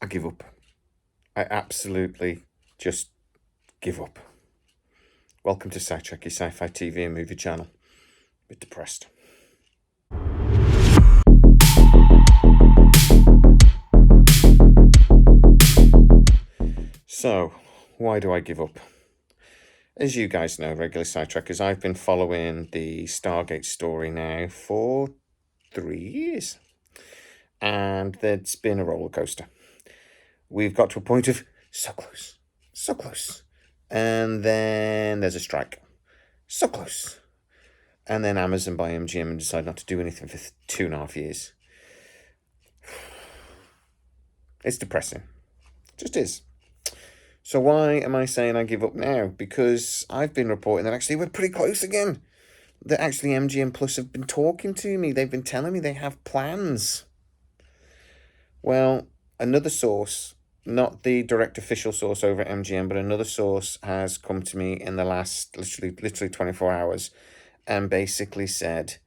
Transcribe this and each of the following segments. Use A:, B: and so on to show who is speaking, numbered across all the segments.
A: I give up. I absolutely just give up. Welcome to SciTrek, your sci-fi TV and movie channel. A bit depressed. So, why do I give up? As you guys know, regular SciTrekkers, I've been following the Stargate story now for 3 years. And it's been a roller coaster. We've got to a point of so close, so close. And then there's a strike. So close. And then Amazon buy MGM and decide not to do anything for 2.5 years. It's depressing. It just is. So why am I saying I give up now? Because I've been reporting that actually we're pretty close again. That actually MGM Plus have been talking to me. They've been telling me they have plans. Well, another source, not the direct official source over at MGM, but another source has come to me in the last literally 24 hours and basically said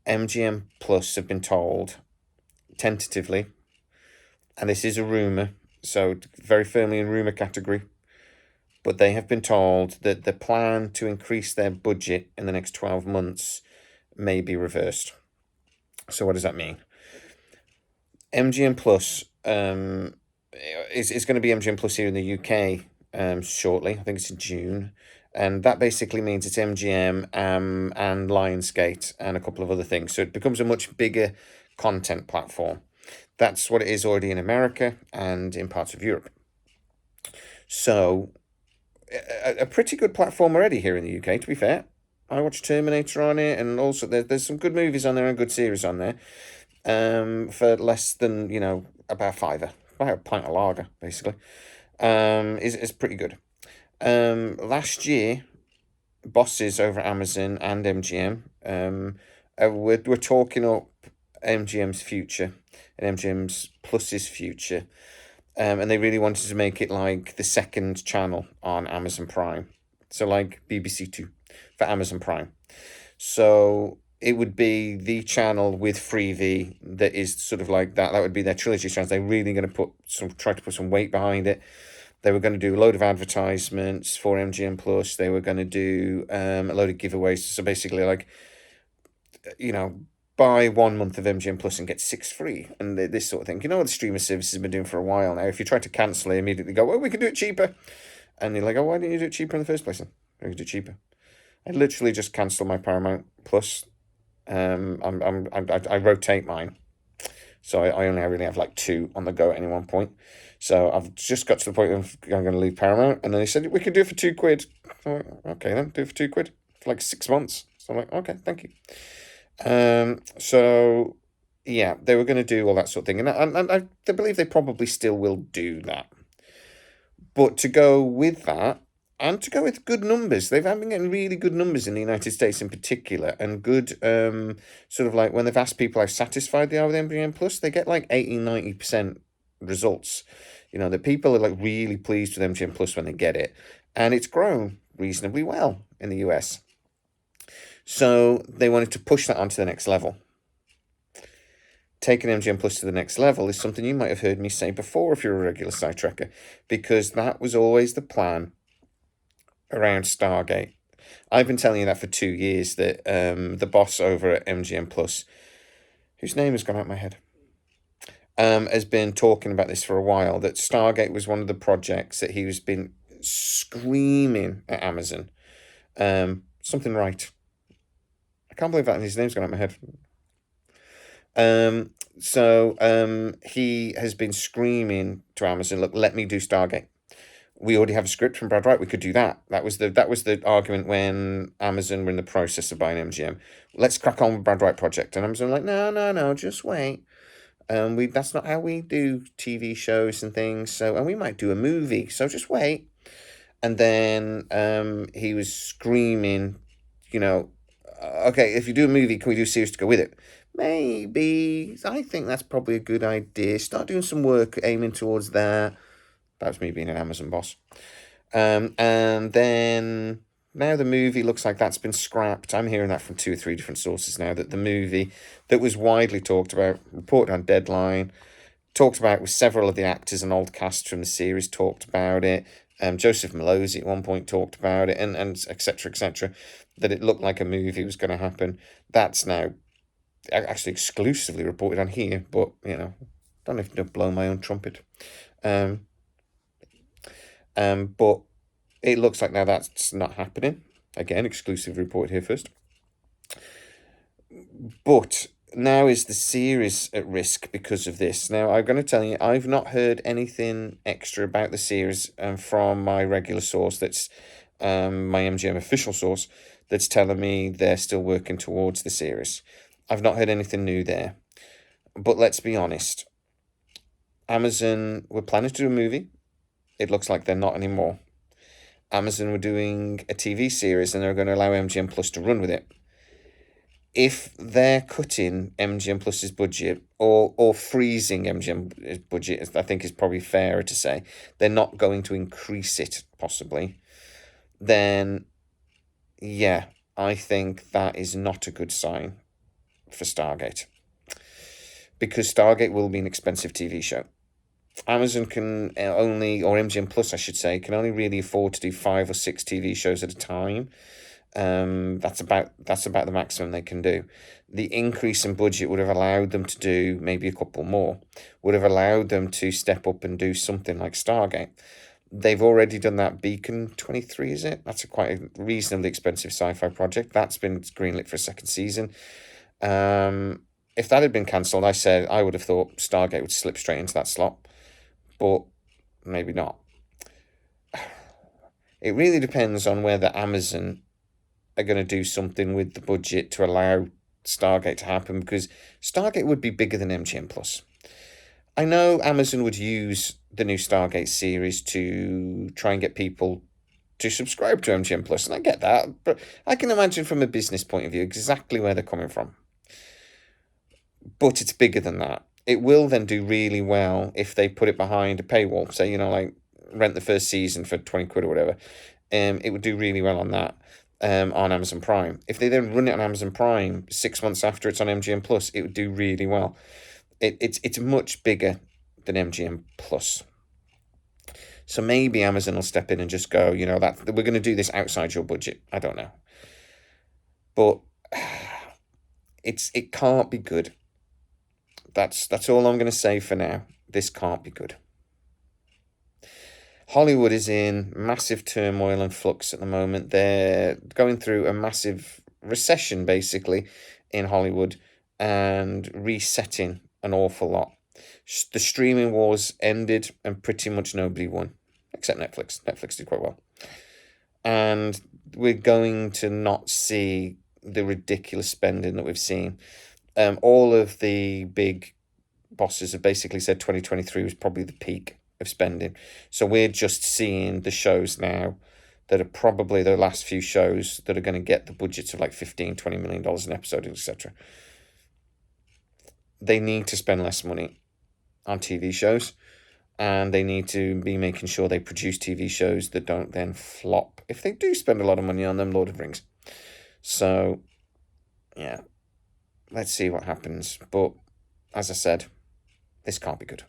A: MGM Plus have been told tentatively, and this is a rumour, so very firmly in rumour category, but they have been told that the plan to increase their budget in the next 12 months may be reversed. So what does that mean? MGM Plus is going to be MGM Plus here in the UK shortly. I think it's in June. And that basically means it's MGM and Lionsgate and a couple of other things. So it becomes a much bigger content platform. That's what it is already in America and in parts of Europe. So a pretty good platform already here in the UK, to be fair. I watched Terminator on it, and also there's some good movies on there and good series on there. For less than, about fiver, about a pint of lager, basically, is pretty good. Last year, bosses over at Amazon and MGM were talking up MGM's future and MGM's Plus's future, and they really wanted to make it like the second channel on Amazon Prime, so like BBC Two for Amazon Prime. So it would be the channel with Freevee that is sort of like that. That would be their trilogy channels. They're really going to try to put some weight behind it. They were going to do a load of advertisements for MGM Plus. They were going to do a load of giveaways. So basically, like, buy 1 month of MGM Plus and get 6 free, and this sort of thing. You know what the streamer services have been doing for a while now. If you try to cancel it, immediately go, well, we can do it cheaper. And you're like, oh, why didn't you do it cheaper in the first place then? We can do it cheaper. I literally just cancelled my Paramount Plus. I rotate mine, so I only really have like 2 on the go at any one point. So I've just got to the point of I'm going to leave Paramount, and then they said we can do it for £2. So I'm like, okay, then do it for £2 for like 6 months. So I'm like, okay, thank you. So yeah, they were going to do all that sort of thing, and I believe they probably still will do that. But to go with that, and to go with good numbers, they've been getting really good numbers in the United States in particular, and good sort of like when they've asked people how satisfied they are with MGM Plus, they get like 80-90% results. That people are like really pleased with MGM Plus when they get it, and it's grown reasonably well in the US. So they wanted to push that onto the next level. Taking MGM Plus to the next level is something you might have heard me say before if you're a regular SciTrekker, because that was always the plan around Stargate. I've been telling you that for 2 years, that the boss over at MGM Plus, whose name has gone out of my head, has been talking about this for a while, that Stargate was one of the projects that he has been screaming at Amazon. Something right. I can't believe that his name's gone out of my head. So he has been screaming to Amazon, look, let me do Stargate. We already have a script from Brad Wright. We could do that. That was the argument when Amazon were in the process of buying MGM. Let's crack on with Brad Wright project. And Amazon were like, no, just wait. That's not how we do TV shows and things. So, and we might do a movie. So just wait. And then he was screaming, okay, if you do a movie, can we do a series to go with it? Maybe. I think that's probably a good idea. Start doing some work aiming towards that. That was me being an Amazon boss. And then now the movie looks like that's been scrapped. I'm hearing that from 2 or 3 different sources now, that the movie that was widely talked about, reported on Deadline, talked about with several of the actors and old cast from the series talked about it. Joseph Malozzi at one point talked about it, and etc. etc. That it looked like a movie was going to happen. That's now actually exclusively reported on here, but don't have to blow my own trumpet. Um, but it looks like now that's not happening. Again, exclusive report here first. But now is the series at risk because of this. Now, I'm going to tell you, I've not heard anything extra about the series from my regular source, that's my MGM official source, that's telling me they're still working towards the series. I've not heard anything new there. But let's be honest. Amazon were planning to do a movie. It looks like they're not anymore. Amazon were doing a TV series and they're going to allow MGM Plus to run with it. If they're cutting MGM Plus's budget or freezing MGM's budget, I think is probably fairer to say, they're not going to increase it, possibly, then yeah, I think that is not a good sign for Stargate. Because Stargate will be an expensive TV show. Amazon can only, or MGM Plus, I should say, can only really afford to do 5 or 6 TV shows at a time. That's about the maximum they can do. The increase in budget would have allowed them to do maybe a couple more. Would have allowed them to step up and do something like Stargate. They've already done that. Beacon 23, is it? That's quite a reasonably expensive sci-fi project. That's been greenlit for a second season. If that had been cancelled, I would have thought Stargate would slip straight into that slot. But maybe not. It really depends on whether Amazon are going to do something with the budget to allow Stargate to happen, because Stargate would be bigger than MGM Plus. I know Amazon would use the new Stargate series to try and get people to subscribe to MGM Plus, and I get that, but I can imagine from a business point of view exactly where they're coming from. But it's bigger than that. It will then do really well if they put it behind a paywall. Say, like rent the first season for 20 quid or whatever. It would do really well on that, on Amazon Prime. If they then run it on Amazon Prime 6 months after it's on MGM Plus, it would do really well. It's much bigger than MGM Plus. So maybe Amazon will step in and just go, that we're going to do this outside your budget. I don't know. But it can't be good. That's all I'm going to say for now. This can't be good. Hollywood is in massive turmoil and flux at the moment. They're going through a massive recession, basically, in Hollywood, and resetting an awful lot. The streaming wars ended and pretty much nobody won, except Netflix. Netflix did quite well. And we're going to not see the ridiculous spending that we've seen. All of the big bosses have basically said 2023 was probably the peak of spending. So we're just seeing the shows now that are probably the last few shows that are going to get the budgets of like $15-20 million an episode, etc. They need to spend less money on TV shows, and they need to be making sure they produce TV shows that don't then flop if they do spend a lot of money on them. Lord of the Rings. So yeah, let's see what happens. But as I said, this can't be good.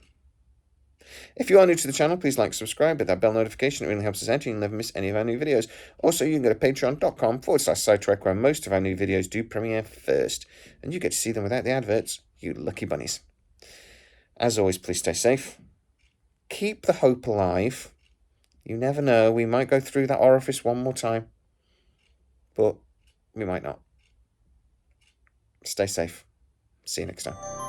A: If you are new to the channel, please like, subscribe, hit that bell notification. It really helps us out. You'll never miss any of our new videos. Also, you can go to patreon.com/SciTrek, where most of our new videos do premiere first, and you get to see them without the adverts. You lucky bunnies. As always, please stay safe. Keep the hope alive. You never know. We might go through that orifice one more time, but we might not. Stay safe. See you next time.